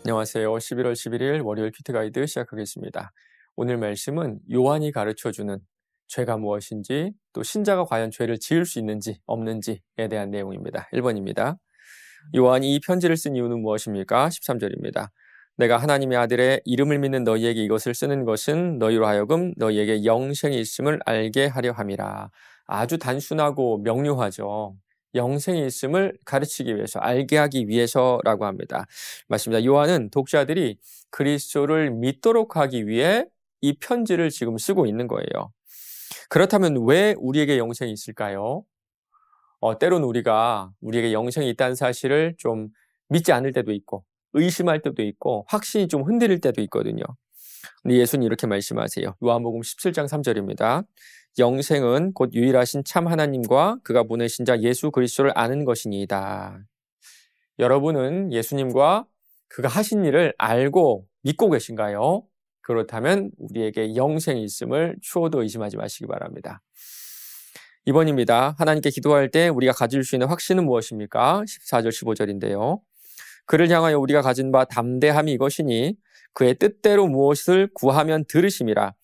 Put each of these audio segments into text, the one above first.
안녕하세요. 11월 11일 월요일 큐티 가이드 시작하겠습니다. 오늘 말씀은 요한이 가르쳐주는 죄가 무엇인지, 또 신자가 과연 죄를 지을 수 있는지 없는지에 대한 내용입니다. 1번입니다. 요한이 이 편지를 쓴 이유는 무엇입니까? 13절입니다. 내가 하나님의 아들의 이름을 믿는 너희에게 이것을 쓰는 것은 너희로 하여금 너희에게 영생이 있음을 알게 하려 함이라. 아주 단순하고 명료하죠. 영생이 있음을 가르치기 위해서, 알게 하기 위해서라고 합니다. 맞습니다. 요한은 독자들이 그리스도를 믿도록 하기 위해 이 편지를 지금 쓰고 있는 거예요. 그렇다면 왜 우리에게 영생이 있을까요? 때로는 우리에게 영생이 있다는 사실을 좀 믿지 않을 때도 있고, 의심할 때도 있고, 확신이 좀 흔들릴 때도 있거든요. 근데 예수님 이렇게 말씀하세요. 요한복음 17장 3절입니다. 영생은 곧 유일하신 참 하나님과 그가 보내신 자 예수 그리스도를 아는 것이니이다. 여러분은 예수님과 그가 하신 일을 알고 믿고 계신가요? 그렇다면 우리에게 영생이 있음을 추호도 의심하지 마시기 바랍니다. 2번입니다. 하나님께 기도할 때 우리가 가질 수 있는 확신은 무엇입니까? 14절 15절인데요. 그를 향하여 우리가 가진 바 담대함이 이것이니 그의 뜻대로 무엇을 구하면 들으심이라.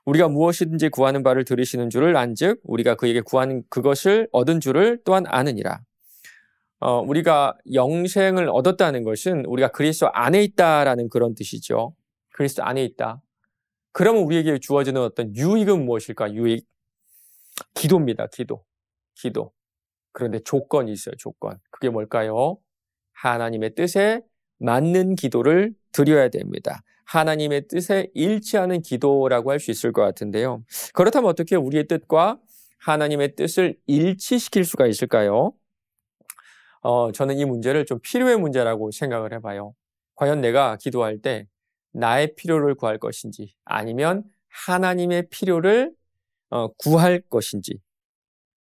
우리가 무엇이든지 구하는 바를 들으시는 줄을 안즉 우리가 그에게 구한 그것을 얻은 줄을 또한 아느니라. 우리가 영생을 얻었다는 것은 우리가 그리스도 안에 있다라는 그런 뜻이죠. 그리스도 안에 있다. 그러면 우리에게 주어지는 어떤 유익은 무엇일까? 유익. 기도입니다. 기도. 그런데 조건이 있어요. 조건. 그게 뭘까요? 하나님의 뜻에 맞는 기도를 드려야 됩니다. 하나님의 뜻에 일치하는 기도라고 할 수 있을 것 같은데요. 그렇다면 어떻게 우리의 뜻과 하나님의 뜻을 일치시킬 수가 있을까요? 저는 이 문제를 좀 필요의 문제라고 생각을 해봐요. 과연 내가 기도할 때 나의 필요를 구할 것인지 아니면 하나님의 필요를 구할 것인지,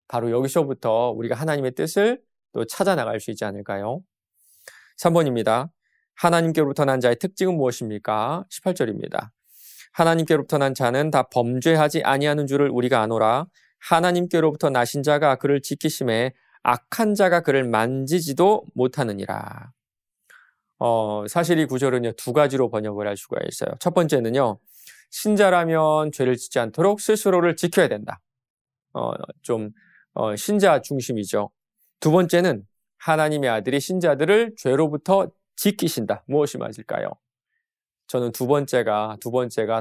바로 여기서부터 우리가 하나님의 뜻을 또 찾아 나갈 수 있지 않을까요? 3번입니다. 하나님께로부터 난 자의 특징은 무엇입니까? 18절입니다. 하나님께로부터 난 자는 다 범죄하지 아니하는 줄을 우리가 아노라. 하나님께로부터 나신 자가 그를 지키심에 악한 자가 그를 만지지도 못하느니라. 사실 이 구절은요, 두 가지로 번역을 할 수가 있어요. 첫 번째는요, 신자라면 죄를 짓지 않도록 스스로를 지켜야 된다. 신자 중심이죠. 두 번째는 하나님의 아들이 신자들을 죄로부터 지키신다. 무엇이 맞을까요? 저는 두 번째가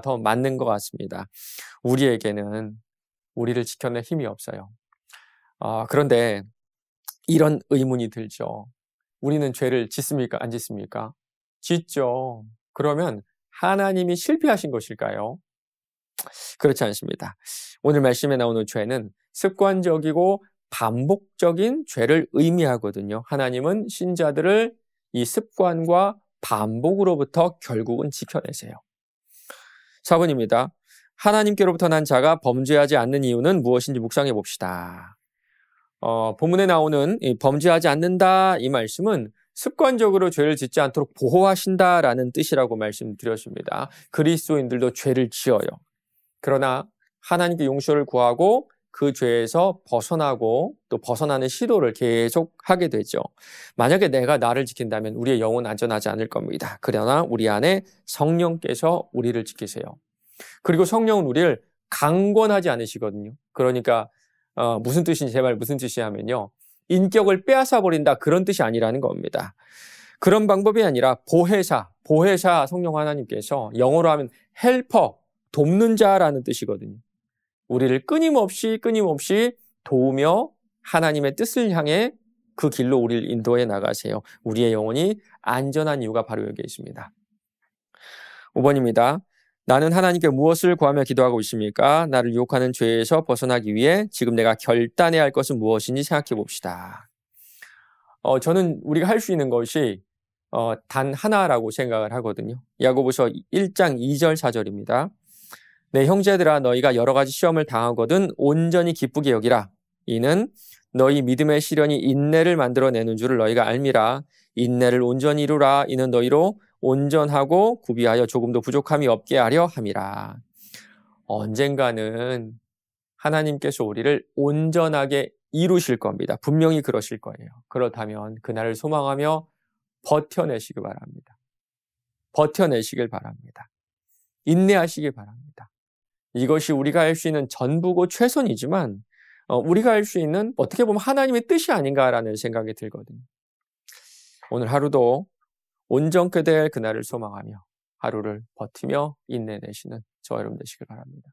더 맞는 것 같습니다. 우리에게는 우리를 지켜낼 힘이 없어요. 그런데 이런 의문이 들죠. 우리는 죄를 짓습니까? 안 짓습니까? 짓죠. 그러면 하나님이 실패하신 것일까요? 그렇지 않습니다. 오늘 말씀에 나오는 죄는 습관적이고 반복적인 죄를 의미하거든요. 하나님은 신자들을 이 습관과 반복으로부터 결국은 지켜내세요. 4번입니다. 하나님께로부터 난 자가 범죄하지 않는 이유는 무엇인지 묵상해 봅시다. 본문에 나오는 이 범죄하지 않는다 이 말씀은 습관적으로 죄를 짓지 않도록 보호하신다라는 뜻이라고 말씀드렸습니다. 그리스도인들도 죄를 지어요. 그러나 하나님께 용서를 구하고 그 죄에서 벗어나고 또 벗어나는 시도를 계속 하게 되죠. 만약에 내가 나를 지킨다면 우리의 영혼은 안전하지 않을 겁니다. 그러나 우리 안에 성령께서 우리를 지키세요. 그리고 성령은 우리를 강권하지 않으시거든요. 그러니까 무슨 뜻인지, 제발 무슨 뜻이냐 하면요, 인격을 빼앗아 버린다, 그런 뜻이 아니라는 겁니다. 그런 방법이 아니라 보혜사 성령 하나님께서 영어로 하면 헬퍼, 돕는 자라는 뜻이거든요. 우리를 끊임없이 도우며 하나님의 뜻을 향해 그 길로 우리를 인도해 나가세요. 우리의 영혼이 안전한 이유가 바로 여기에 있습니다. 5번입니다. 나는 하나님께 무엇을 구하며 기도하고 있습니까? 나를 유혹하는 죄에서 벗어나기 위해 지금 내가 결단해야 할 것은 무엇인지 생각해 봅시다. 저는 우리가 할 수 있는 것이 단 하나라고 생각을 하거든요. 야고보서 1장 2절 4절입니다. 내 형제들아, 너희가 여러 가지 시험을 당하거든 온전히 기쁘게 여기라. 이는 너희 믿음의 시련이 인내를 만들어내는 줄을 너희가 알미라. 인내를 온전히 이루라. 이는 너희로 온전하고 구비하여 조금도 부족함이 없게 하려 함이라. 언젠가는 하나님께서 우리를 온전하게 이루실 겁니다. 분명히 그러실 거예요. 그렇다면 그날을 소망하며 버텨내시기 바랍니다. 버텨내시길 바랍니다. 인내하시길 바랍니다. 이것이 우리가 할 수 있는 전부고 최선이지만 우리가 할 수 있는 어떻게 보면 하나님의 뜻이 아닌가라는 생각이 들거든요. 오늘 하루도 온전케 될 그날을 소망하며 하루를 버티며 인내내시는 저와 여러분 되시길 바랍니다.